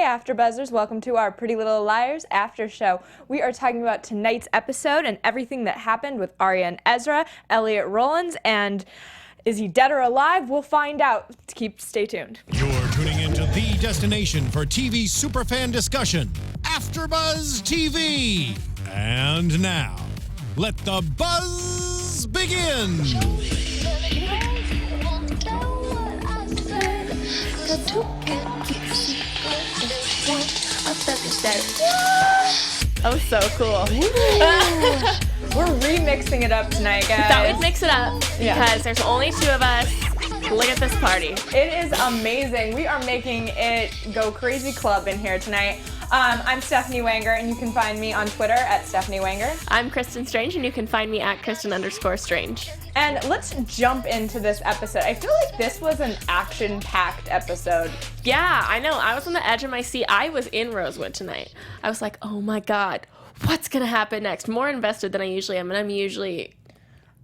Hey AfterBuzzers, welcome to our Pretty Little Liars after show. We are talking about tonight's episode and everything that happened with Arya and Ezra, Elliot Rollins, and is he dead or alive? We'll find out. Stay tuned. You're tuning into the destination for TV superfan discussion, AfterBuzz TV. And now, let the buzz begin. Oh, so cool. We're remixing it up tonight, guys. Thought we'd mix it up because there's only two of us. Look at this party. It is amazing. We are making it go crazy club in here tonight. I'm Stephanie Wenger, and you can find me on Twitter at Stephanie Wenger. I'm Kristin Strange, and you can find me at Kristin_Strange. And let's jump into this episode. I feel like this was an action-packed episode. Yeah, I know. I was on the edge of my seat. I was in Rosewood tonight. I was like, oh my God, what's going to happen next? More invested than I usually am, and I'm usually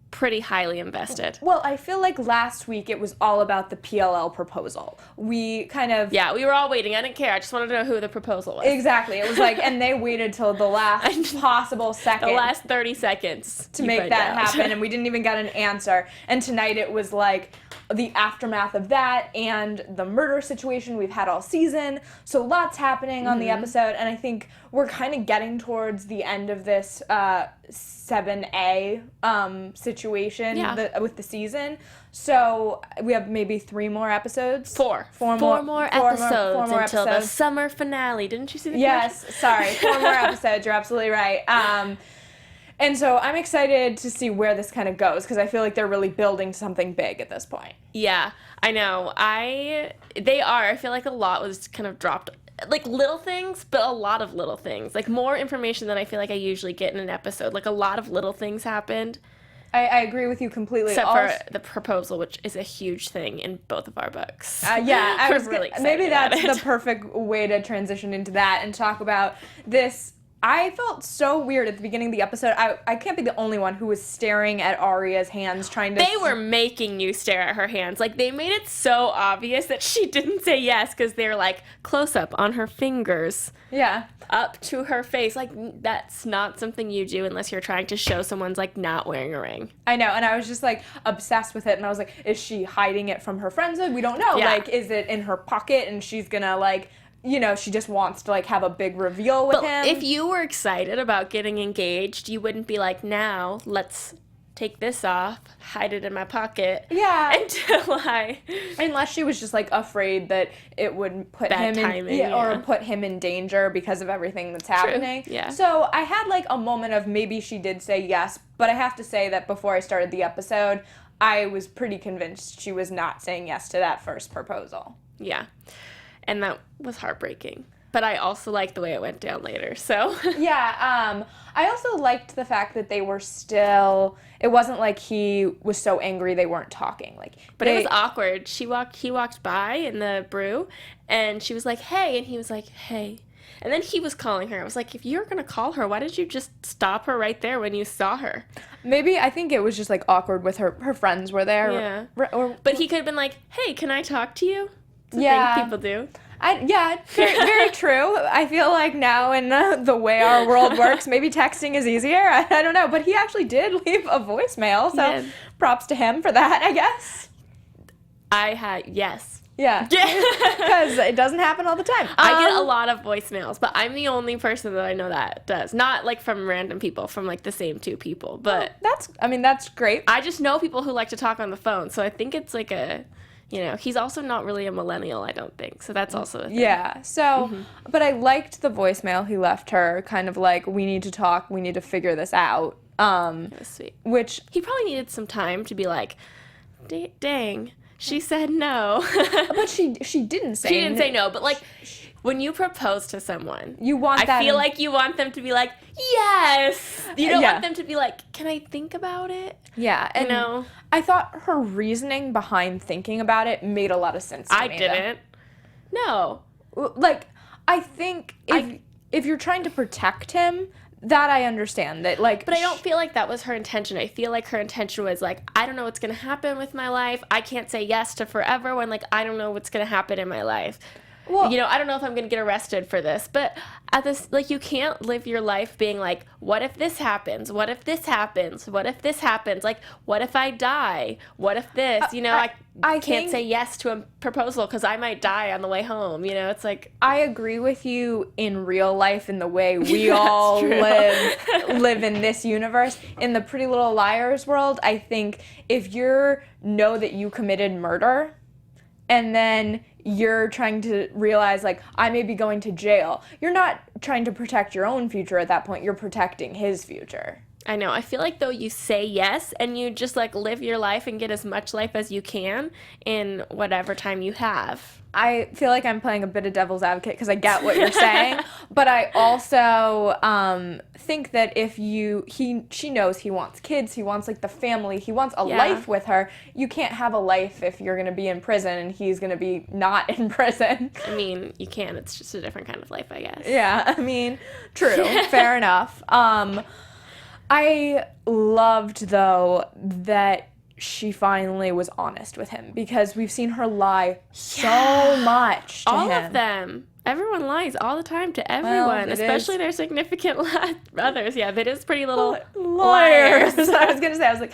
pretty highly invested. Well, I feel like last week it was all about the PLL proposal. We kind of... Yeah, we were all waiting. I didn't care. I just wanted to know who the proposal was. Exactly. It was like, and they waited till the last possible second. The last 30 seconds. To make that happen, and we didn't even get an answer. And tonight it was like the aftermath of that and the murder situation we've had all season. So lots happening on the episode, and I think we're kind of getting towards the end of this 7A situation with the season. So we have maybe 3 more episodes. Four more episodes until the summer finale. Didn't you see the Yes, sorry. 4 more episodes. You're absolutely right. And so I'm excited to see where this kind of goes because I feel like they're really building something big at this point. Yeah, I know. They are. I feel like a lot was kind of dropped. Like little things, but a lot of little things. Like more information than I feel like I usually get in an episode. Like a lot of little things happened. I agree with you completely. Except for the proposal, which is a huge thing in both of our books. Yeah, I was really excited. Maybe that's the perfect way to transition into that and talk about this. I felt so weird at the beginning of the episode. I can't be the only one who was staring at Arya's hands trying to... They were making you stare at her hands. Like, they made it so obvious that she didn't say yes because they were, like, close-up on her fingers. Yeah. Up to her face. Like, that's not something you do unless you're trying to show someone's, like, not wearing a ring. I know, and I was just, like, obsessed with it, and I was like, is she hiding it from her friends? We don't know. Yeah. Like, is it in her pocket, and she's gonna, like... You know, she just wants to, like, have a big reveal with him. If you were excited about getting engaged, you wouldn't be like, now, let's take this off, hide it in my pocket. Yeah. Unless she was just, like, afraid that it would put or put him in danger because of everything that's happening. True. Yeah. So I had, like, a moment of maybe she did say yes, but I have to say that before I started the episode, I was pretty convinced she was not saying yes to that first proposal. Yeah. And that was heartbreaking. But I also liked the way it went down later, so. Yeah, I also liked the fact that they were still, it wasn't like he was so angry they weren't talking. But it was awkward. He walked by in the brew, and she was like, hey, and he was like, hey. And then he was calling her. I was like, if you're going to call her, why did you just stop her right there when you saw her? Maybe, I think it was just, like, awkward with her friends were there. Yeah. But he could have been like, hey, can I talk to you? Thing people do. Very true. I feel like now in the way our world works, maybe texting is easier. I don't know. But he actually did leave a voicemail, so props to him for that, I guess. Yes. Yeah. Because it doesn't happen all the time. I get a lot of voicemails, but I'm the only person that I know that does. Not, like, from random people, from, like, the same 2 people. But that's great. I just know people who like to talk on the phone, so I think it's like a... You know, he's also not really a millennial, I don't think. So that's also a thing. Yeah. So, but I liked the voicemail he left her, kind of like, we need to talk, we need to figure this out. That was sweet. Which... He probably needed some time to be like, dang, she said no. But she didn't say no. She didn't say no, but like... When you propose to someone, I feel like you want them to be like, yes. You don't want them to be like, can I think about it? Yeah. And you know? I thought her reasoning behind thinking about it made a lot of sense to me. I didn't. No. Like, I think if you're trying to protect him, that I understand. That, like, but I don't feel like that was her intention. I feel like her intention was like, I don't know what's going to happen with my life. I can't say yes to forever when, like, I don't know what's going to happen in my life. Well, you know, I don't know if I'm going to get arrested for this, but at this, like, you can't live your life being like, what if this happens? What if this happens? What if this happens? Like, what if I die? What if this? You know, I can't say yes to a proposal because I might die on the way home. You know, it's like, I agree with you in real life in the way we all live in this universe. In the Pretty Little Liars world, I think if you know that you committed murder and then you're trying to realize, like, I may be going to jail, you're not trying to protect your own future at that point. You're protecting his future. I know. I feel like, though, you say yes and you just, like, live your life and get as much life as you can in whatever time you have. I feel like I'm playing a bit of devil's advocate because I get what you're saying, but I also think that if she knows he wants kids, he wants, like, the family, he wants a life with her. You can't have a life if you're going to be in prison and he's going to be not in prison. I mean, you can. It's just a different kind of life, I guess. Yeah, I mean, true. Fair enough. I loved, though, that she finally was honest with him because we've seen her lie so much to him. All of them. Everyone lies all the time to everyone, especially their significant others. Yeah, but it's Pretty Little Liars. I was going to say, I was like,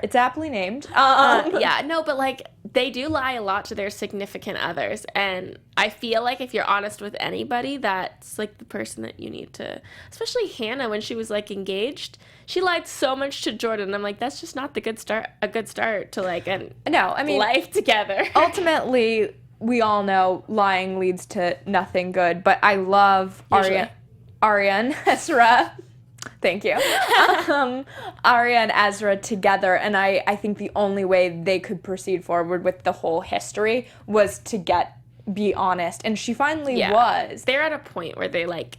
it's aptly named. Yeah, no, but, like, they do lie a lot to their significant others, and I feel like if you're honest with anybody, that's, like, the person that you need to, especially Hannah, when she was, like, engaged, she lied so much to Jordan. I'm like, that's just not a good start to, like, life together. Ultimately, we all know lying leads to nothing good, but I love Arya and Ezra. Thank you. Arya and Ezra together, and I think the only way they could proceed forward with the whole history was to be honest, and she finally was. They're at a point where they, like,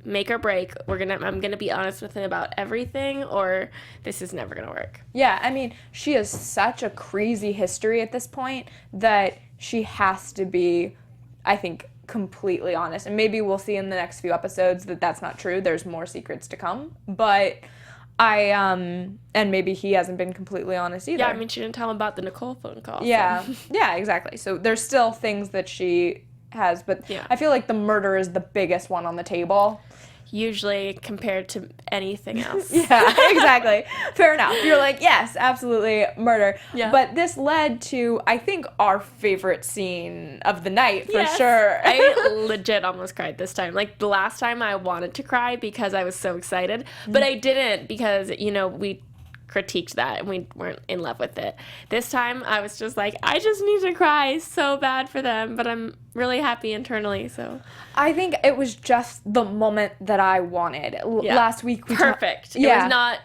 make or break. I'm gonna be honest with him about everything, or this is never gonna work. Yeah, I mean, she has such a crazy history at this point that she has to be, I think, completely honest. And maybe we'll see in the next few episodes that that's not true. There's more secrets to come. But and maybe he hasn't been completely honest either. Yeah, I mean, she didn't tell him about the Nicole phone call. Yeah, so. Yeah, exactly. So there's still things that she has, but I feel like the murder is the biggest one on the table. Usually compared to anything else. Yeah, exactly. Fair enough. You're like, yes, absolutely, murder. Yeah. But this led to, I think, our favorite scene of the night, for sure. I legit almost cried this time. Like, the last time I wanted to cry because I was so excited, but I didn't because, you know, we critiqued that and we weren't in love with it. This time I was just like, I just need to cry so bad for them, but I'm really happy internally. So I think it was just the moment that I wanted. Last week perfect. It was not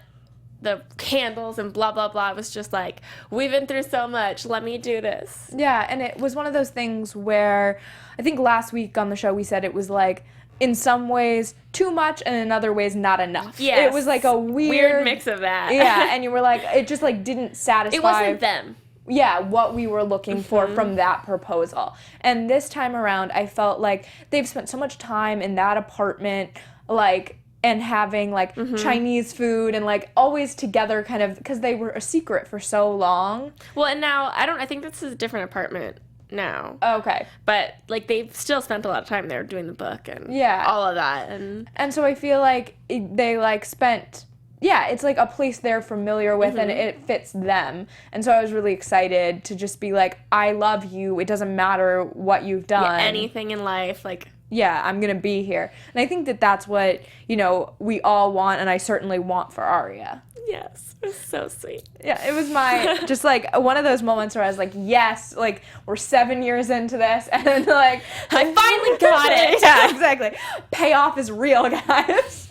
the candles and blah blah blah. It was just like, we've been through so much, let me do this. Yeah, and it was one of those things where I think last week on the show we said it was like, in some ways too much and in other ways not enough. Yes. It was like a weird mix of that. Yeah, and you were like, it just like didn't satisfy. It wasn't them. Yeah, what we were looking for from that proposal. And this time around, I felt like they've spent so much time in that apartment, like, and having like Chinese food and like always together, kind of, because they were a secret for so long. Well, and now I think this is a different apartment now. Okay. But like they've still spent a lot of time there doing the book and all of that, and so I feel like they like spent, it's like a place they're familiar with and it fits them. And so I was really excited to just be like, I love you, it doesn't matter what you've done, anything in life, like, I'm gonna be here. And I think that that's what, you know, we all want, and I certainly want for Arya. Yes, it was so sweet. Yeah, it was my, just like one of those moments where I was like, yes, like we're 7 years into this, and like, I finally got it. Yeah, exactly. Payoff is real, guys.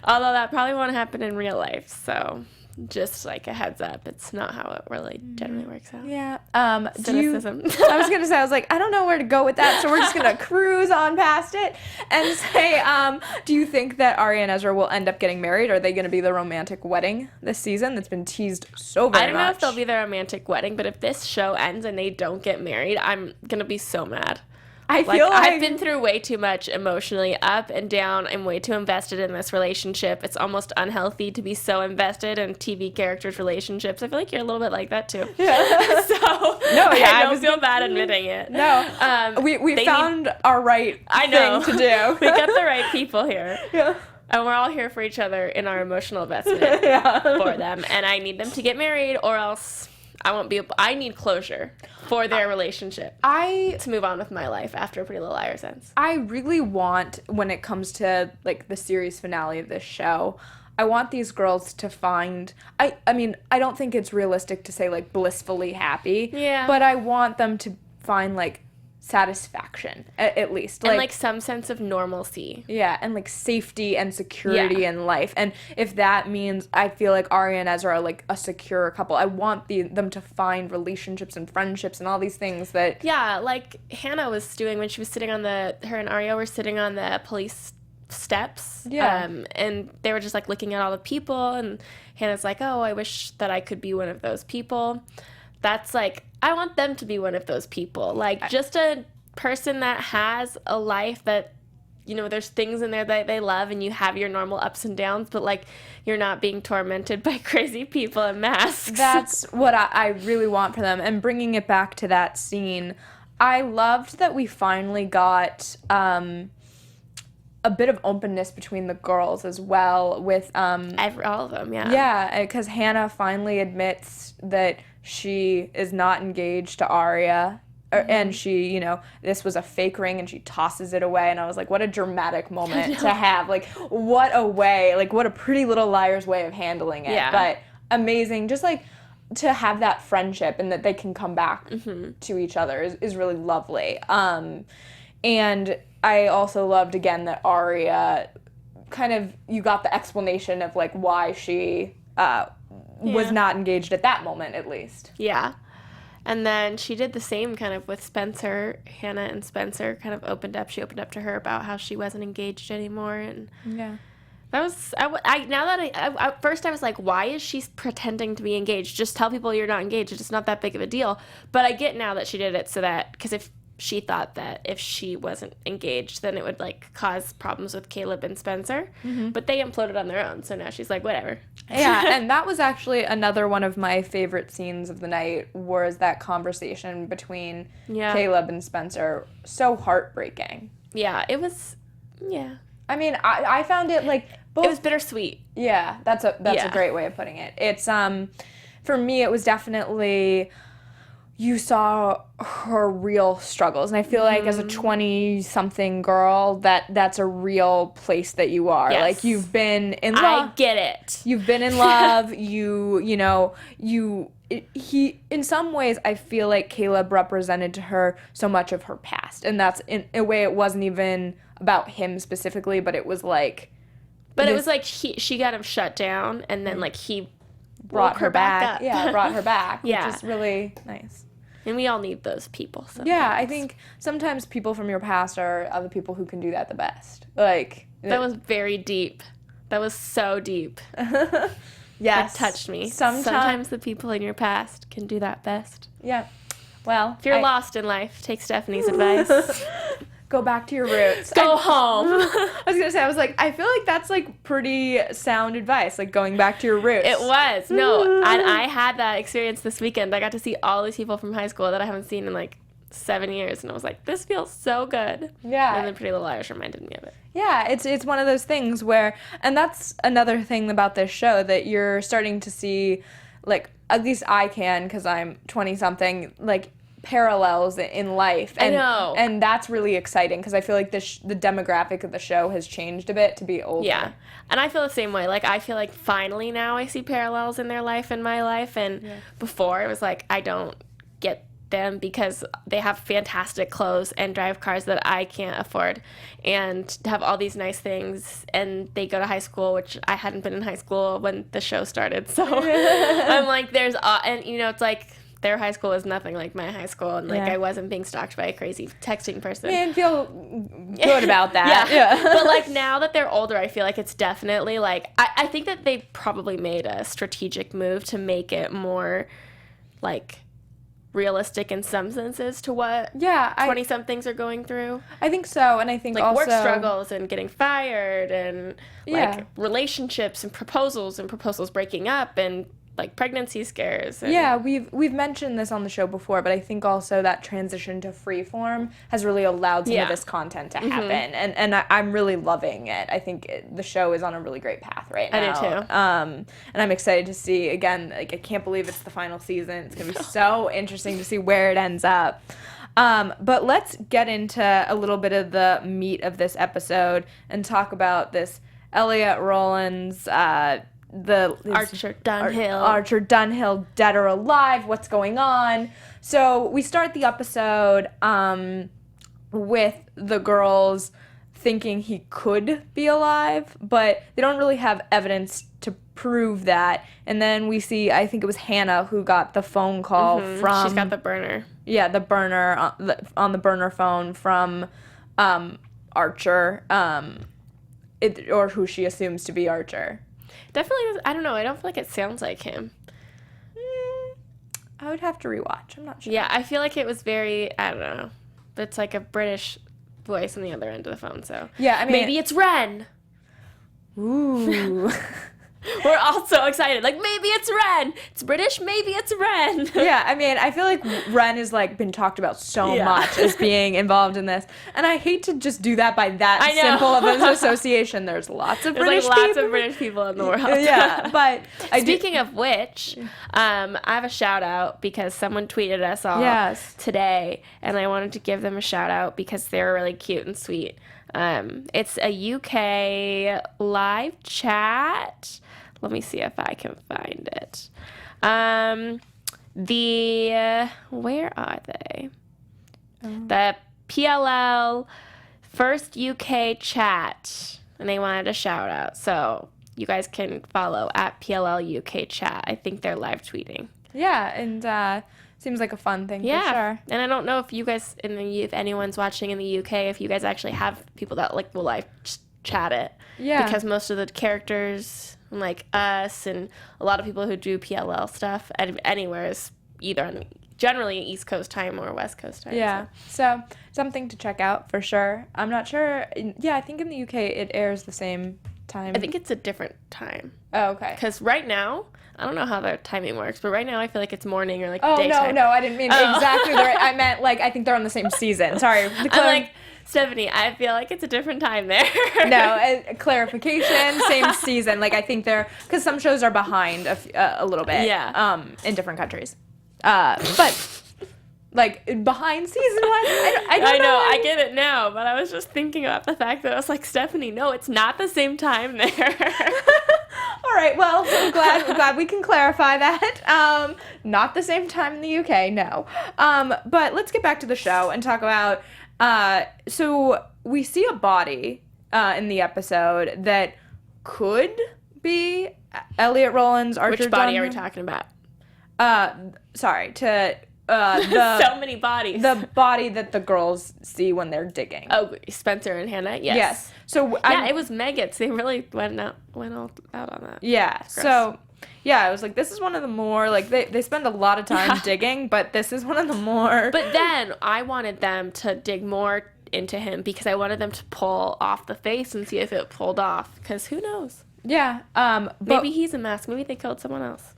Although that probably won't happen in real life, so just like a heads up, it's not how it really generally works out. Yeah. Cynicism. I was gonna say, I was like, I don't know where to go with that, so we're just gonna cruise on past it and say, do you think that Arya and Ezra will end up getting married? Are they gonna be the romantic wedding this season that's been teased so very much? I don't know if they'll be the romantic wedding, but if this show ends and they don't get married, I'm gonna be so mad. I feel like I've been through way too much emotionally, up and down. I'm way too invested in this relationship. It's almost unhealthy to be so invested in TV characters' relationships. I feel like you're a little bit like that too. Yeah. So I don't feel bad admitting it. No. We found our right thing to do. We got the right people here. Yeah. And we're all here for each other in our emotional investment for them. And I need them to get married, or else I need closure for their relationship to move on with my life after Pretty Little Liars ends. I really want, when it comes to like the series finale of this show, I want these girls to find, I mean, I don't think it's realistic to say like blissfully happy. Yeah. But I want them to find like satisfaction, at least. And like some sense of normalcy. Yeah, and like safety and security in life. And if that means, I feel like Arya and Ezra are like a secure couple. I want them to find relationships and friendships and all these things that... Yeah, like Hannah was doing when she was sitting on her and Arya were sitting on the police steps. Yeah. And they were just like looking at all the people, and Hannah's like, oh, I wish that I could be one of those people. That's like, I want them to be one of those people. Like, just a person that has a life that, you know, there's things in there that they love, and you have your normal ups and downs, but, like, you're not being tormented by crazy people in masks. That's what I really want for them. And bringing it back to that scene, I loved that we finally got a bit of openness between the girls as well with... all of them, yeah. Yeah, because Hannah finally admits that she is not engaged to Arya, and she, you know, this was a fake ring, and she tosses it away, and I was like, what a dramatic moment to have. Like, what a way, like, what a Pretty Little Liars way of handling it. Yeah. But amazing, just, like, to have that friendship and that they can come back to each other is really lovely. And I also loved, again, that Arya kind of, you got the explanation of, like, why she... was not engaged at that moment, at least. Yeah. And then she did the same kind of with Spencer. Hannah and Spencer kind of opened up. She opened up to her about how she wasn't engaged anymore. And yeah. That was, at first I was like, why is she pretending to be engaged? Just tell people you're not engaged. It's not that big of a deal. But I get now that she did it so that, because if she thought that if she wasn't engaged, then it would, like, cause problems with Caleb and Spencer. Mm-hmm. But they imploded on their own, so now she's like, whatever. Yeah, and that was actually another one of my favorite scenes of the night, was that conversation between Caleb and Spencer. So heartbreaking. Yeah, it was, yeah. I mean, I found it, like... It was bittersweet. Yeah, that's a great way of putting it. It's, for me, it was definitely... You saw her real struggles, and I feel like as a 20-something girl, that's a real place that you are. Yes. Like, you've been in love. I get it. You've been in love. He, in some ways, I feel like Caleb represented to her so much of her past, and that's, in a way, it wasn't even about him specifically, but it was like... But it was like she got him shut down, and then, like, he... brought her back. Yeah, brought her back, yeah. Which is really nice. And we all need those people sometimes. Yeah, I think sometimes people from your past are the people who can do that the best. Like... That was very deep. That was so deep. Yes. It touched me. Sometimes the people in your past can do that best. Yeah. Well... If you're lost in life, take Stephanie's advice. Go back to your roots. Go home. I was going to say, I feel like that's, like, pretty sound advice, like, going back to your roots. It was. No, and I had that experience this weekend. I got to see all these people from high school that I haven't seen in, like, 7 years, and I was like, this feels so good. Yeah. And then Pretty Little Liars reminded me of it. Yeah, it's one of those things where, and that's another thing about this show, that you're starting to see, like, at least I can, because I'm 20-something, like, parallels in life. And, I know. And that's really exciting, because I feel like the demographic of the show has changed a bit to be older. Yeah. And I feel the same way. Like, I feel like finally now I see parallels in their life and my life. And before, it was like, I don't get them because they have fantastic clothes and drive cars that I can't afford and have all these nice things, and they go to high school, which I hadn't been in high school when the show started. So I'm like, and you know, it's like, their high school was nothing like my high school, and, like, I wasn't being stalked by a crazy texting person. And feel good about that. Yeah. But, like, now that they're older, I feel like it's definitely, like, I think that they probably made a strategic move to make it more, like, realistic in some senses to what Yeah, 20-somethings are going through. I think so, and I think Like also work struggles and getting fired and Yeah. like relationships and proposals breaking up and like pregnancy scares. And Yeah, we've mentioned this on the show before, but I think also that transition to Freeform has really allowed some of this content to happen, and I'm really loving it. I think the show is on a really great path right now. I do too. And I'm excited to see, again, like, I can't believe it's the final season. It's going to be so interesting to see where it ends up. But let's get into a little bit of the meat of this episode and talk about this Elliot Rollins, Archer Dunhill, dead or alive, what's going on. So we start the episode with the girls thinking he could be alive, but they don't really have evidence to prove that. And then we see, I think it was Hannah who got the phone call from... She's got the burner. Yeah, the burner, on the burner phone from Archer, or who she assumes to be Archer. Definitely, I don't know. I don't feel like it sounds like him. I would have to rewatch. I'm not sure. Yeah, I feel like it was very, I don't know. It's like a British voice on the other end of the phone, so. Yeah, I mean. Maybe it's Ren. Ooh. We're all so excited. Like, maybe it's Ren. It's British, maybe it's Ren. Yeah, I mean, I feel like Ren has, like, been talked about so much as being involved in this. And I hate to just do that by that simple of an association. There's lots of British people. Lots of British people in the world. Yeah, but... Speaking of which, I have a shout-out because someone tweeted us all today, and I wanted to give them a shout-out because they're really cute and sweet. It's a UK live chat. Let me see if I can find it. Where are they? The PLL first UK chat, and they wanted a shout out. So you guys can follow at PLL UK chat. I think they're live tweeting. Yeah, and seems like a fun thing for sure. And I don't know if you guys, if anyone's watching in the UK, if you guys actually have people that like will live chat it. Yeah. Because most of the characters, like us and a lot of people who do PLL stuff anywhere is either on generally East Coast time or West Coast time. Yeah. So something to check out for sure. I'm not sure. Yeah, I think in the UK it airs the same time. I think it's a different time. Oh, okay. Because right now, I don't know how their timing works, but right now I feel like it's morning or like daytime. No, I didn't mean exactly the right. I meant like I think they're on the same season. Sorry. I'm like, Stephanie, I feel like it's a different time there. No, clarification, same season. Like I think they're, because some shows are behind a little bit. Yeah. In different countries. But like behind season one, I don't know. I get it now, but I was just thinking about the fact that I was like, Stephanie, no, it's not the same time there. All right, well, I'm glad we can clarify that. Not the same time in the UK, no. But let's get back to the show and talk about, so we see a body in the episode that could be Elliot Rollins, Archer. Which body are we talking about? So many bodies. The body that the girls see when they're digging. Oh, Spencer and Hannah? Yes. So it was maggots. They really went all out on that. Yeah. So I was like, this is one of the more, like, they spend a lot of time digging, but this is one of the more. But then I wanted them to dig more into him because I wanted them to pull off the face and see if it pulled off. Because who knows? Yeah. Maybe he's a mask. Maybe they killed someone else.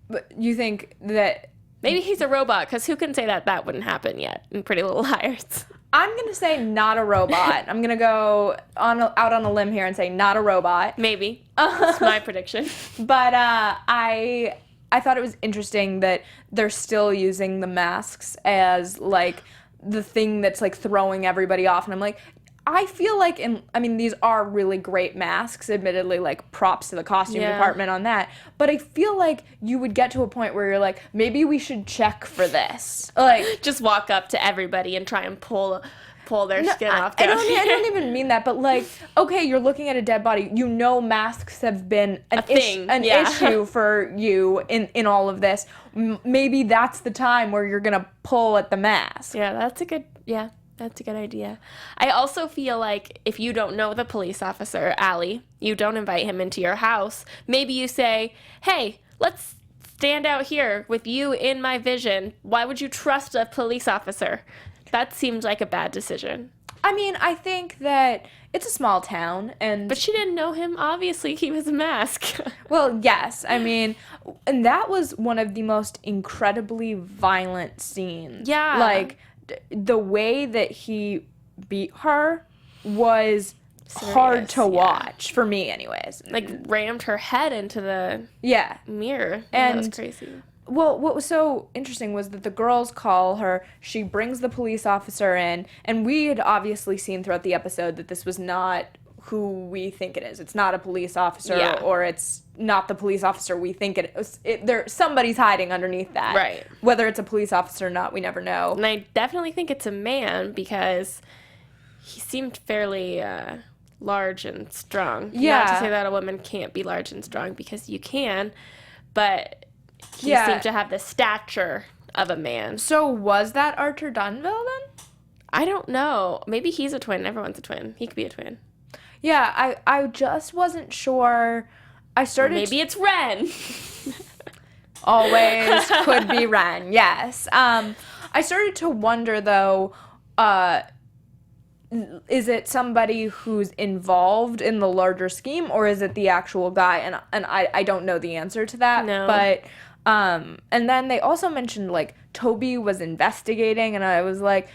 But you think that... Maybe he's a robot, because who can say that wouldn't happen yet in Pretty Little Liars? I'm going to say not a robot. I'm going to go out on a limb here and say not a robot. Maybe. That's my prediction. But I thought it was interesting that they're still using the masks as, like, the thing that's, like, throwing everybody off. And I'm like... I feel like, these are really great masks, admittedly, like, props to the costume department on that, but I feel like you would get to a point where you're like, maybe we should check for this. Like, just walk up to everybody and try and pull their skin off. I don't even mean that, but, like, okay, you're looking at a dead body. You know masks have been an issue for you in all of this. Maybe that's the time where you're going to pull at the mask. Yeah, that's a good idea. I also feel like if you don't know the police officer, Allie, you don't invite him into your house. Maybe you say, hey, let's stand out here with you in my vision. Why would you trust a police officer? That seemed like a bad decision. I mean, I think that it's a small town, and... But she didn't know him. Obviously, he was a mask. Well, yes. I mean, and that was one of the most incredibly violent scenes. Yeah. Like, the way that he beat her was hard to watch, for me anyways. Like, rammed her head into the mirror. And that was crazy. Well, what was so interesting was that the girls call her, she brings the police officer in, and we had obviously seen throughout the episode that this was not who we think it is. It's not a police officer, or it's not the police officer we think it is. Somebody's hiding underneath that. Right. Whether it's a police officer or not, we never know. And I definitely think it's a man because he seemed fairly large and strong. Yeah. Not to say that a woman can't be large and strong, because you can, but... He seemed to have the stature of a man. So was that Archer Dunville then? I don't know. Maybe he's a twin. Everyone's a twin. He could be a twin. Yeah, I just wasn't sure. I started. Or maybe it's Ren. Always could be Ren. Yes. I started to wonder though. Is it somebody who's involved in the larger scheme, or is it the actual guy? And I don't know the answer to that. No. But and then they also mentioned like Toby was investigating, and I was like,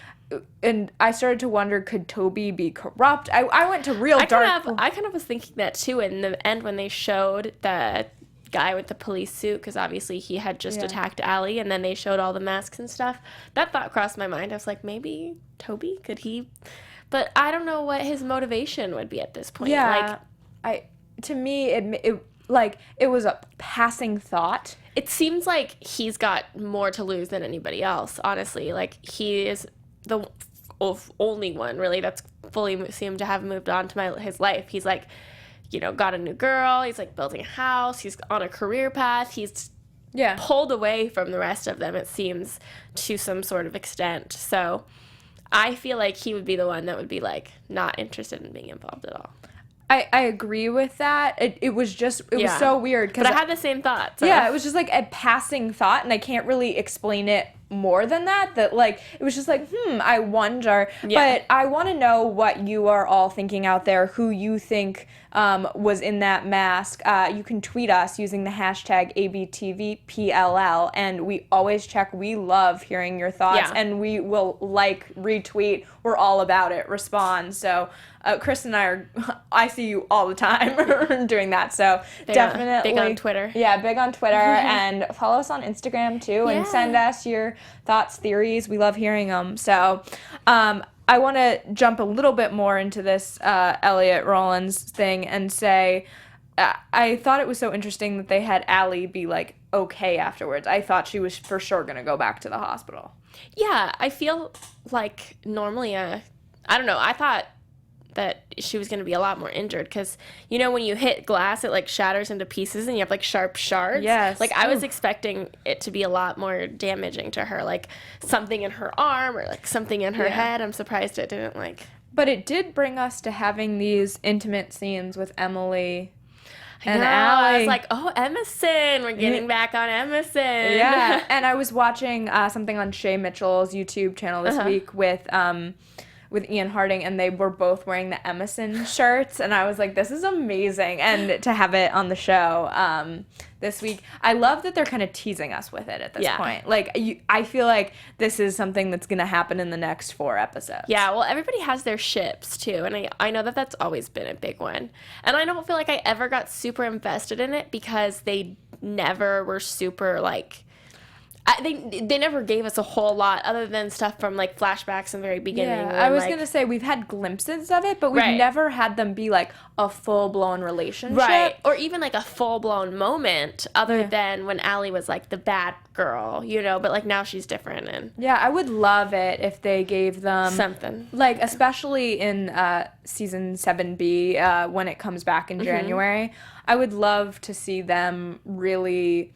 and I started to wonder, could Toby be corrupt? I went to real dark. I kind of was thinking that too in the end when they showed the guy with the police suit, because obviously he had just attacked Allie, and then they showed all the masks and stuff. That thought crossed my mind. I was like, maybe Toby, could he? But I don't know what his motivation would be at this point. Yeah, to me it was a passing thought. It seems like he's got more to lose than anybody else, honestly. Like, he is the only one, really, that's fully seemed to have moved on to his life. He's, like, you know, got a new girl. He's, like, building a house. He's on a career path. He's pulled away from the rest of them, it seems, to some sort of extent. So I feel like he would be the one that would be, like, not interested in being involved at all. I agree with that. It was just, it was so weird. But I had the same thought. So. Yeah, it was just like a passing thought, and I can't really explain it more than that, like, it was just like, I wonder. Yeah. But I want to know what you are all thinking out there, who you think was in that mask. You can tweet us using the hashtag ABTVPLL, and we always check. We love hearing your thoughts, and we will retweet. We're all about it. Respond. So Chris and I see you all the time doing that. So definitely. Big on Twitter. Yeah, big on Twitter. And follow us on Instagram too, and send us your thoughts, theories. We love hearing them. So I want to jump a little bit more into this Elliot Rollins thing and say, I thought it was so interesting that they had Allie be like okay afterwards. I thought she was for sure going to go back to the hospital. Yeah, I feel like normally, I don't know, I thought that she was going to be a lot more injured, because, you know, when you hit glass, it, like, shatters into pieces and you have, like, sharp shards. Yes. Like, I was expecting it to be a lot more damaging to her, like, something in her arm or, like, something in her head. I'm surprised it didn't, like... But it did bring us to having these intimate scenes with Emily and Allie. Allie. I was like, oh, Emerson. We're getting back on Emerson. Yeah. And I was watching something on Shay Mitchell's YouTube channel this week with Ian Harding, and they were both wearing the Emerson shirts, and I was like, this is amazing, and to have it on the show this week. I love that they're kind of teasing us with it at this point. Like, I feel like this is something that's going to happen in the next 4 episodes. Yeah, well, everybody has their ships, too, and I know that that's always been a big one. And I don't feel like I ever got super invested in it, because they never were super, like... They never gave us a whole lot other than stuff from, like, flashbacks in the very beginning. Yeah, I was going to say we've had glimpses of it, but we've never had them be, like, a full-blown relationship. Right, or even, like, a full-blown moment other than when Allie was, like, the bad girl, you know, but, like, now she's different. And yeah, I would love it if they gave them... something. Like, especially in season 7B, when it comes back in January, I would love to see them really...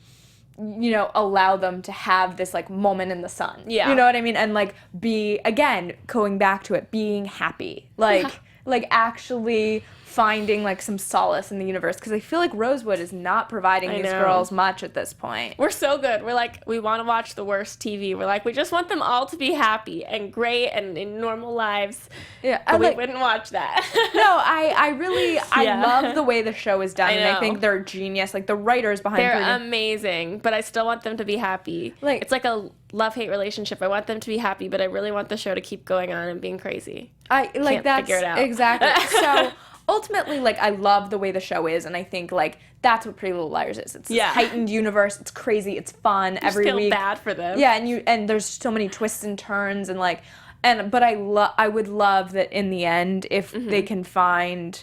you know, allow them to have this, like, moment in the sun. Yeah. You know what I mean? And, like, be, again, going back to it, being happy. Like, like actually finding like some solace in the universe, because I feel like Rosewood is not providing these girls much at this point. We're so good. We're like, we want to watch the worst TV. We're like, we just want them all to be happy and great and in normal lives. Yeah, but we wouldn't watch that. No, I love the way the show is done, and I think they're genius. Like the writers behind they're amazing, but I still want them to be happy. Like it's like a love-hate relationship. I want them to be happy, but I really want the show to keep going on and being crazy. Can't figure it out. Exactly. So ultimately, like, I love the way the show is, and I think, like, that's what Pretty Little Liars is. It's this heightened universe. It's crazy. It's fun. Every week. I feel bad for them. Yeah, and there's so many twists and turns, and, like, but I would love that in the end, if they can find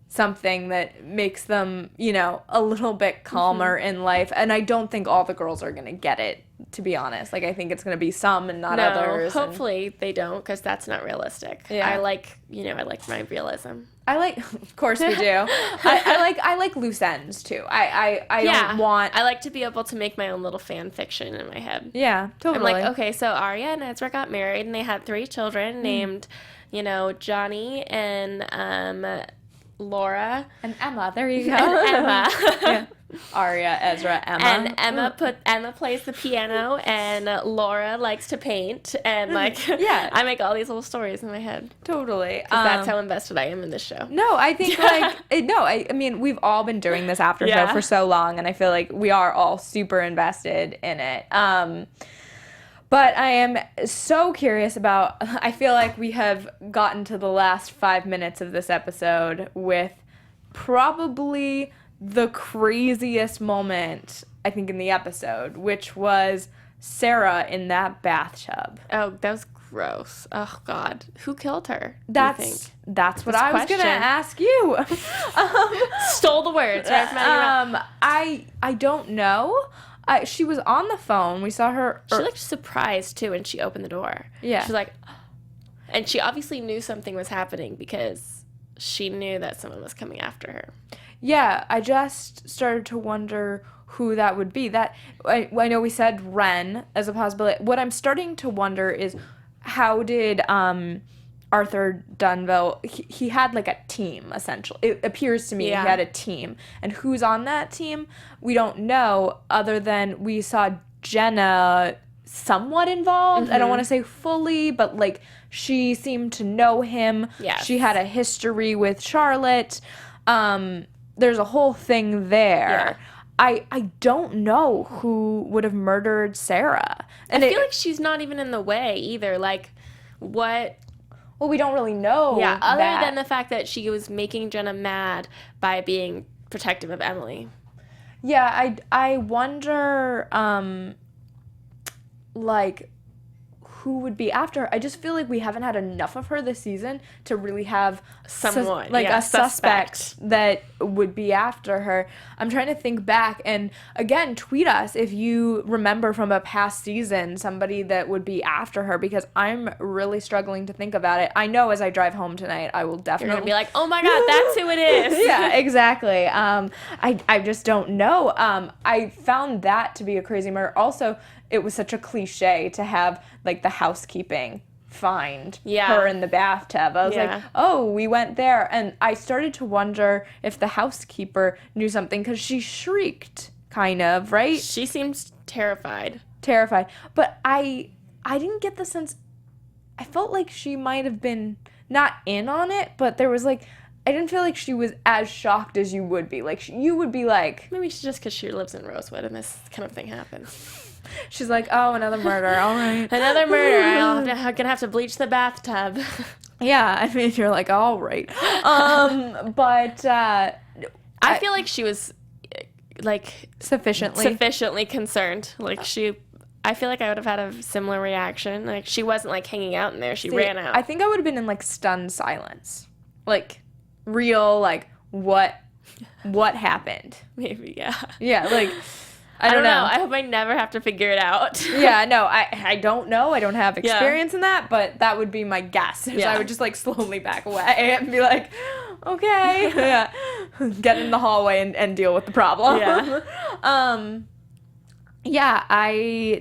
something that makes them, you know, a little bit calmer in life. And I don't think all the girls are going to get it, to be honest. Like, I think it's going to be some and not others. Hopefully they don't, because that's not realistic. Yeah. I like my realism. Of course we do. I like loose ends too. I don't want. I like to be able to make my own little fan fiction in my head. Yeah, totally. I'm like, okay, so Arya and Ezra got married and they had 3 children named, you know, Johnny and Laura and Emma. There you go. And Emma. Yeah. Arya, Ezra, Emma. And Emma plays the piano, and Laura likes to paint, and like I make all these little stories in my head. Totally. That's how invested I am in this show. No, I think I mean, we've all been doing this after show for so long, and I feel like we are all super invested in it. But I am so curious about, I feel like we have gotten to the last 5 minutes of this episode with probably the craziest moment, I think, in the episode, which was Sarah in that bathtub. Oh, that was gross. Oh, God. Who killed her? That's what I was going to ask you. Stole the words right from out of your mouth. I don't know. She was on the phone. We saw her. She looked surprised, too, when she opened the door. Yeah. She was like, and she obviously knew something was happening because she knew that someone was coming after her. Yeah, I just started to wonder who that would be. That I know we said Ren as a possibility. What I'm starting to wonder is how did Arthur Dunville, he had like a team, essentially. It appears to me he had a team. And who's on that team? We don't know, other than we saw Jenna somewhat involved. I don't want to say fully, but like she seemed to know him. Yes. She had a history with Charlotte. There's a whole thing there. Yeah. I don't know who would have murdered Sarah. And I feel like she's not even in the way either. Like, what... Well, we don't really know. Yeah, other than the fact that she was making Jenna mad by being protective of Emily. Yeah, I wonder, like, who would be after her. I just feel like we haven't had enough of her this season to really have someone, a suspect that would be after her. I'm trying to think back, and again, tweet us if you remember from a past season somebody that would be after her, because I'm really struggling to think about it. I know as I drive home tonight, I will definitely... You're gonna be like, oh my God, that's who it is. Yeah, exactly. I just don't know. I found that to be a crazy murder. Also, it was such a cliche to have, like, the housekeeping find her in the bathtub. I was like, oh, we went there. And I started to wonder if the housekeeper knew something, because she shrieked, kind of, right? She seems terrified. But I didn't get the sense... I felt like she might have been not in on it, but there was, like... I didn't feel like she was as shocked as you would be. Like, you would be like... Maybe it's just because she lives in Rosewood and this kind of thing happens. She's like, oh, another murder. All right. Another murder. I'm going to have to bleach the bathtub. Yeah, I mean, you're like, all right. But... I feel like she was, like... Sufficiently concerned. Like, I feel like I would have had a similar reaction. Like, she wasn't, like, hanging out in there. She ran out. I think I would have been in, like, stunned silence. Like... real, like, what happened? Maybe, yeah. Yeah, like, I don't know. I hope I never have to figure it out. Yeah, no, I don't know. I don't have experience in that, but that would be my guess. I would just, like, slowly back away and be like, okay. Get in the hallway and deal with the problem. Yeah. Yeah,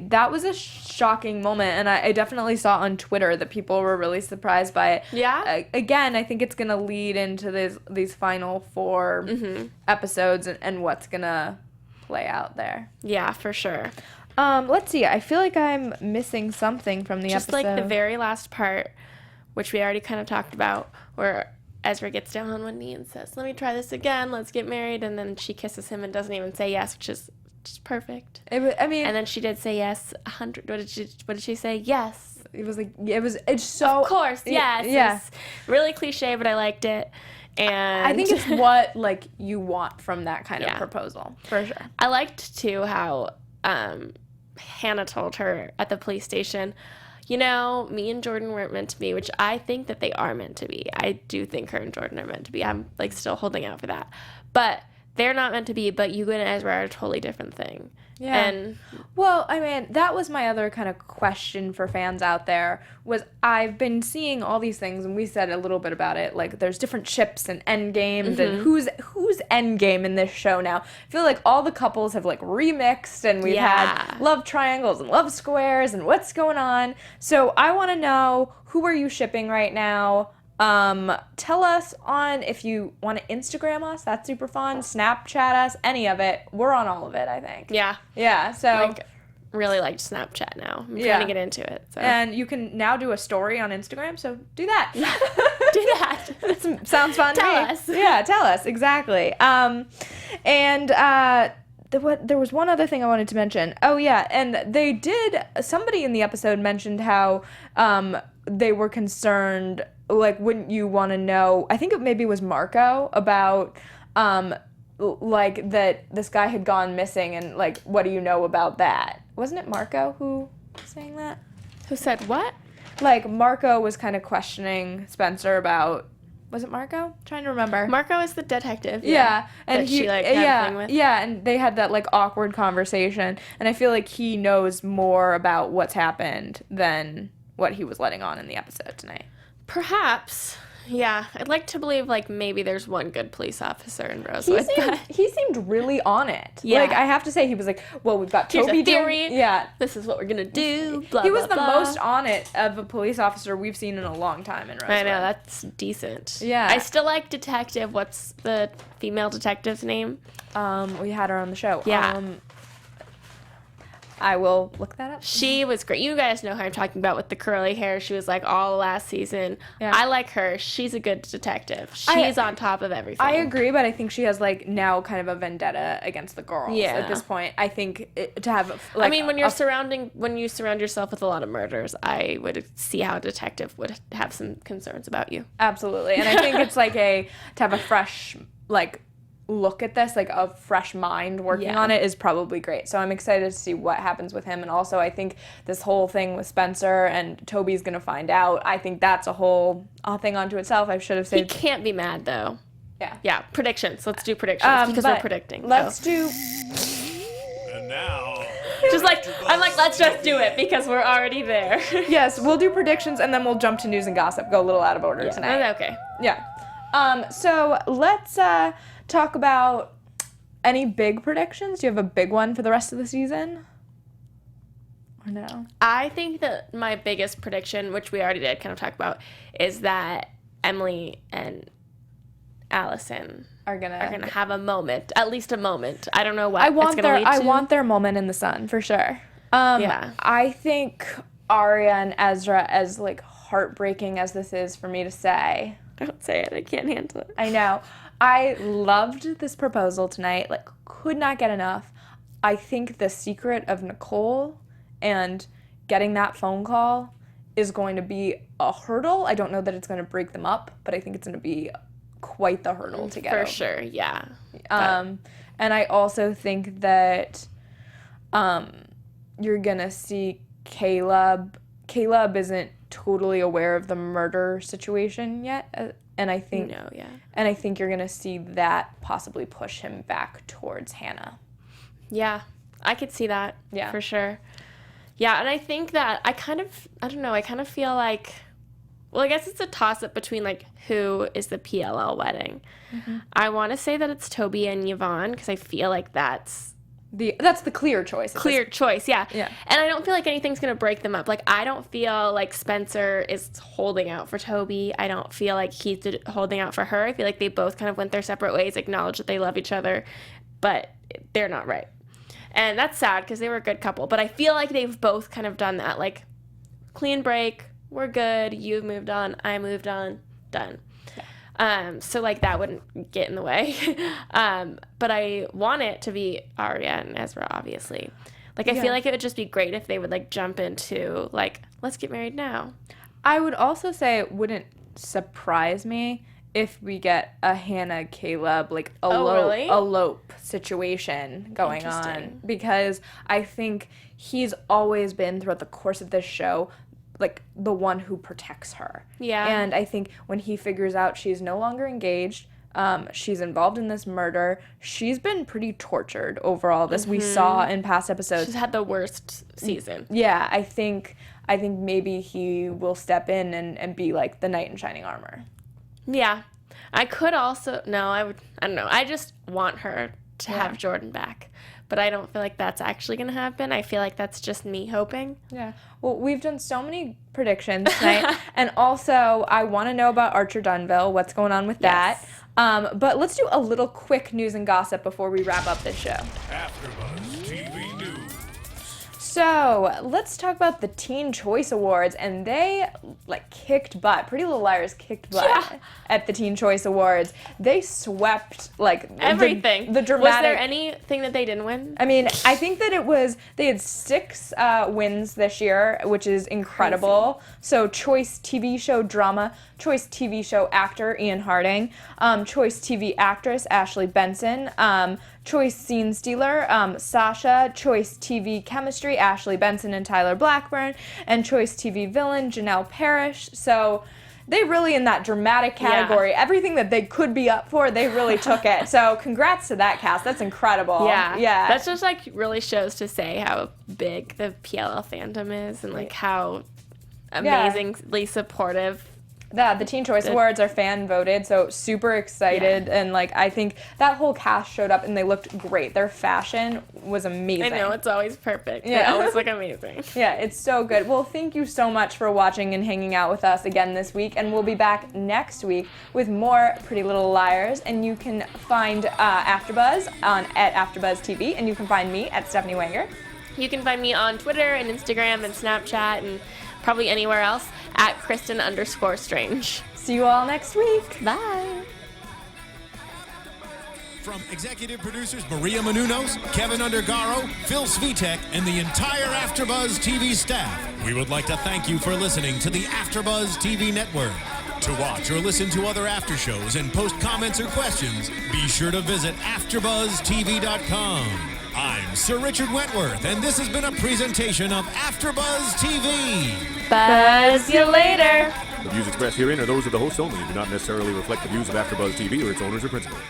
that was a shocking moment, and I definitely saw on Twitter that people were really surprised by it. Yeah? Again, I think it's gonna lead into these final 4 episodes and what's gonna play out there. Yeah, for sure. Let's see. I feel like I'm missing something from the Just episode. like the very last part, which we already kind of talked about, where Ezra gets down on one knee and says, "Let me try this again. Let's get married." And then she kisses him and doesn't even say yes, which is just perfect. I mean, And then she did say yes 100. What did she say? Yes. it's so. Of course, yes. Yeah. It's really cliche, but I liked it. And I think it's what like you want from that kind of Yeah. proposal, for sure. I liked too how Hannah told her at the police station, you know, me and Jordan weren't meant to be, which I think that they are meant to be. I do think her and Jordan are meant to be. I'm like still holding out for that. But they're not meant to be, but you and Ezra are a totally different thing. Yeah. And Well, I mean, that was my other kind of question for fans out there, was I've been seeing all these things, and we said a little bit about it, like there's different ships and end games, and who's end game in this show now. I feel like all the couples have like remixed, and we've had love triangles and love squares, and what's going on. So I want to know, who are you shipping right now? Tell us on, if you want to Instagram us, that's super fun. Snapchat us, any of it. We're on all of it, I think. yeah, Yeah, so. like really liked Snapchat now. I'm trying to get into it. So. And you can now do a story on Instagram, so do that. do that. That sounds fun to Tell me. us. Yeah, tell us, exactly. There was one other thing I wanted to mention. Oh, yeah, and somebody in the episode mentioned how they were concerned, like, wouldn't you want to know, I think it maybe was Marco, about, like, that this guy had gone missing, and, like, what do you know about that? Wasn't it Marco who was saying that? Who said what? Like, Marco was kind of questioning Spencer about, was it Marco? Trying to remember. Marco is the detective. Yeah, and that she like had a thing with. Yeah, and they had that like awkward conversation, and I feel like he knows more about what's happened than what he was letting on in the episode tonight. Perhaps. Yeah, I'd like to believe like maybe there's one good police officer in Rosewood. He seemed really on it. Yeah. Like, I have to say, he was like, well, we've got Here's Toby a theory. Yeah. This is what we're gonna do. Blah, He was blah, the blah. most on it of a police officer we've seen in a long time in Rosewood. I know, that's decent. Yeah. I still like detective. What's the female detective's name? We had her on the show. Yeah. I will look that up. She was great. You guys know who I'm talking about with the curly hair. She was like all last season. Yeah. I like her. She's a good detective. She's on top of everything. I agree, but I think she has like now kind of a vendetta against the girls. Yeah. At this point, I think to have like. I mean, when you surround yourself with a lot of murders, I would see how a detective would have some concerns about you. Absolutely, and I think it's like to have a fresh like look at this, like a fresh mind working on it, is probably great. So I'm excited to see what happens with him, and also I think this whole thing with Spencer and Toby's gonna find out. I think that's a whole thing unto itself. I should have He said. can't be mad though. Yeah. Yeah. Predictions. Let's do predictions because we're but predicting. Let's so. do. And now, Just like I'm like, let's just do it because we're already there. Yes, we'll do predictions and then we'll jump to news and gossip. Go a little out of order tonight. Okay. Yeah. So let's talk about any big predictions. Do you have a big one for the rest of the season? Or no? I think that my biggest prediction, which we already did kind of talk about, is that Emily and Allison Are gonna have a moment, at least a moment. I don't know what I it's want gonna lead to. I want their moment in the sun for sure. Yeah. I think Arya and Ezra, as like heartbreaking as this is for me to say. Don't say it. I can't handle it. I know. I loved this proposal tonight. Like, could not get enough. I think the secret of Nicole and getting that phone call is going to be a hurdle. I don't know that it's going to break them up, but I think it's going to be quite the hurdle to get over. For sure, yeah. And I also think that you're going to see Caleb. Caleb isn't totally aware of the murder situation yet, and I think and I think you're going to see that possibly push him back towards Hannah. Yeah, I could see that. Yeah. For sure. Yeah, and I think that I kind of feel like, well, I guess it's a toss-up between, like, who is the PLL wedding. Mm-hmm. I want to say that it's Toby and Yvonne, because I feel like that's That's the clear choice. Clear choice, yeah. Yeah. And I don't feel like anything's going to break them up. Like, I don't feel like Spencer is holding out for Toby. I don't feel like he's holding out for her. I feel like they both kind of went their separate ways, acknowledged that they love each other, but they're not right. And that's sad because they were a good couple. But I feel like they've both kind of done that. Like, clean break, we're good, you've moved on, I moved on, done. So, like, that wouldn't get in the way. But I want it to be Arya and Ezra, obviously. Like, I feel like it would just be great if they would, like, jump into, like, let's get married now. I would also say it wouldn't surprise me if we get a Hannah, Caleb, like, elope situation going on. Because I think he's always been, throughout the course of this show, like, the one who protects her. Yeah. And I think when he figures out she's no longer engaged, she's involved in this murder, she's been pretty tortured over all this. We saw in past episodes. She's had the worst season. Yeah, I think maybe he will step in and be like the knight in shining armor. Yeah. I could also, I don't know. I just want her to have Jordan back. But I don't feel like that's actually going to happen. I feel like that's just me hoping. Yeah. Well, we've done so many predictions tonight. And also, I want to know about Archer Dunville, what's going on with that. But let's do a little quick news and gossip before we wrap up this show. AfterBuzz TV News. So, let's talk about the Teen Choice Awards, and they, like, kicked butt. Pretty Little Liars kicked butt at the Teen Choice Awards. They swept, like, everything. The dramatic... Was there anything that they didn't win? I mean, I think that they had 6 wins this year, which is incredible. Crazy. So, Choice TV Show Drama, Choice TV Show Actor, Ian Harding, Choice TV Actress, Ashley Benson, Choice Scene Stealer, Sasha, Choice TV Chemistry, Ashley Benson and Tyler Blackburn, and Choice TV Villain, Janelle Parrish. So they really, in that dramatic category, everything that they could be up for, they really took it. So congrats to that cast. That's incredible. Yeah. Yeah. That just, like, really shows to say how big the PLL fandom is and, like, how amazingly supportive. The Teen Choice Awards are fan voted, so super excited, and like I think that whole cast showed up and they looked great. Their fashion was amazing. I know, it's always perfect. Yeah. They always look amazing. Yeah, it's so good. Well, thank you so much for watching and hanging out with us again this week, and we'll be back next week with more Pretty Little Liars. And you can find AfterBuzz at AfterBuzz TV, and you can find me at Stephanie Wenger. You can find me on Twitter and Instagram and Snapchat and probably anywhere else at Kristin_Strange. See you all next week. Bye. From executive producers Maria Menounos, Kevin Undergaro, Phil Svitek, and the entire AfterBuzz TV staff, we would like to thank you for listening to the AfterBuzz TV network. To watch or listen to other after shows and post comments or questions, be sure to visit AfterBuzzTV.com. I'm Sir Richard Wentworth, and this has been a presentation of AfterBuzz TV. Buzz you later. The views expressed herein are those of the hosts only and do not necessarily reflect the views of AfterBuzz TV or its owners or principals.